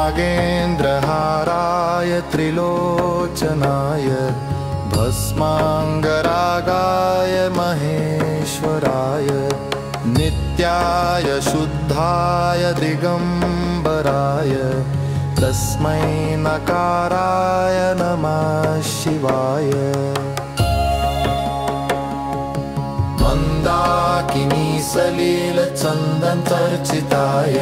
नागेन्द्रहाराय त्रिलोचनाय भस्माङ्गरागाय महेश्वराय नित्याय शुद्धाय दिगम्बराय तस्मै नकाराय नमः शिवाय। मन्दाकिनी सलिलचन्दनचर्चिताय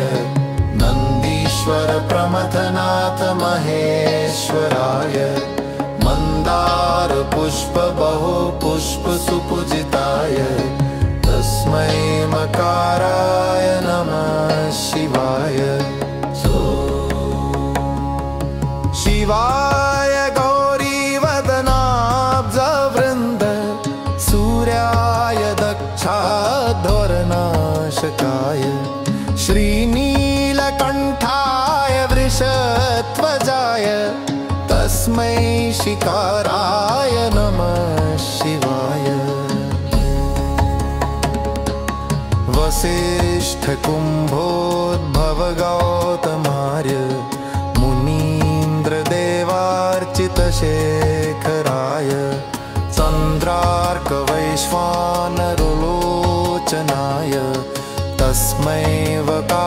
नन्दीश्वर प्रमथनाथ महेश्वराय मन्दार पुष्प बहु पुष्प सुपूजिताय तस्मै मकाराय नमः शिवाय। शिवाय गौरीवदनाब्जवृन्द सूर्याय दक्षाध्वरनाशकाय श्रीनीलकण्ठाय वृषध्वजाय तस्मै शिकाराय नमः शिवाय। वसिष्ठकुम्भोद्भवगौतमार्य मुनीन्द्रदेवार्चितशेखराय चन्द्रार्कवैश्वानरलोचनाय तस्मै वकाराय